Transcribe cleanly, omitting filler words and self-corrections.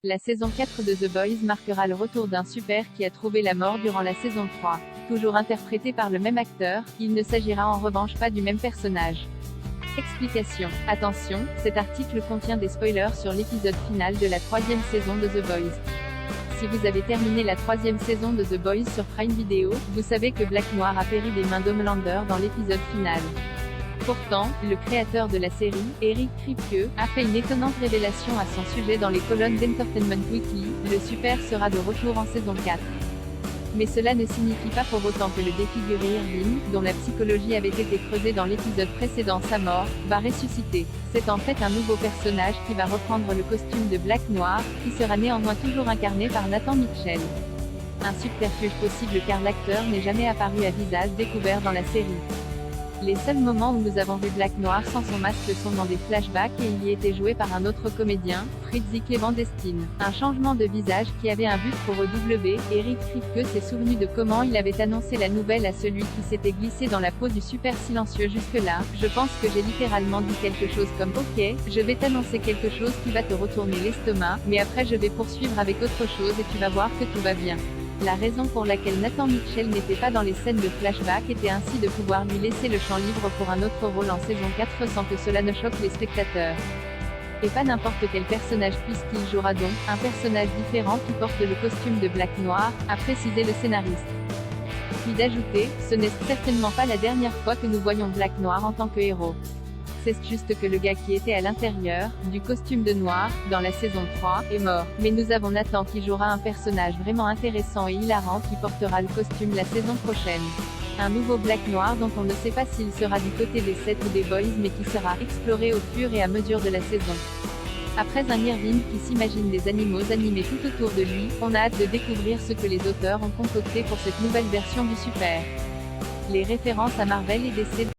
La saison 4 de The Boys marquera le retour d'un super qui a trouvé la mort durant la saison 3. Toujours interprété par le même acteur, il ne s'agira en revanche pas du même personnage. Explication. Attention, cet article contient des spoilers sur l'épisode final de la 3e saison de The Boys. Si vous avez terminé la 3e saison de The Boys sur Prime Video, vous savez que Black Noir a péri des mains d'Homelander dans l'épisode final. Pourtant, le créateur de la série, Eric Kripke, a fait une étonnante révélation à son sujet dans les colonnes d'Entertainment Weekly. Le super sera de retour en saison 4. Mais cela ne signifie pas pour autant que le défiguré Irving, dont la psychologie avait été creusée dans l'épisode précédent sa mort, va ressusciter. C'est en fait un nouveau personnage qui va reprendre le costume de Black Noir, qui sera néanmoins toujours incarné par Nathan Mitchell. Un subterfuge possible car l'acteur n'est jamais apparu à visage découvert dans la série. Les seuls moments où nous avons vu Black Noir sans son masque sont dans des flashbacks et il y était joué par un autre comédien, Fritzi Clevandestine. Un changement de visage qui avait un but pour EW. Eric Kripke s'est souvenu de comment il avait annoncé la nouvelle à celui qui s'était glissé dans la peau du super silencieux jusque-là. Je pense que j'ai littéralement dit quelque chose comme « Ok, je vais t'annoncer quelque chose qui va te retourner l'estomac, mais après je vais poursuivre avec autre chose et tu vas voir que tout va bien ». La raison pour laquelle Nathan Mitchell n'était pas dans les scènes de flashback était ainsi de pouvoir lui laisser le champ libre pour un autre rôle en saison 4 sans que cela ne choque les spectateurs. Et pas n'importe quel personnage puisqu'il jouera donc un personnage différent qui porte le costume de Black Noir, a précisé le scénariste. Puis d'ajouter, ce n'est certainement pas la dernière fois que nous voyons Black Noir en tant que héros. C'est juste que le gars qui était à l'intérieur, du costume de noir, dans la saison 3, est mort. Mais nous avons Nathan qui jouera un personnage vraiment intéressant et hilarant qui portera le costume la saison prochaine. Un nouveau Black Noir dont on ne sait pas s'il sera du côté des Seth ou des Boys mais qui sera exploré au fur et à mesure de la saison. Après un Irving qui s'imagine des animaux animés tout autour de lui, on a hâte de découvrir ce que les auteurs ont concocté pour cette nouvelle version du super. Les références à Marvel et DC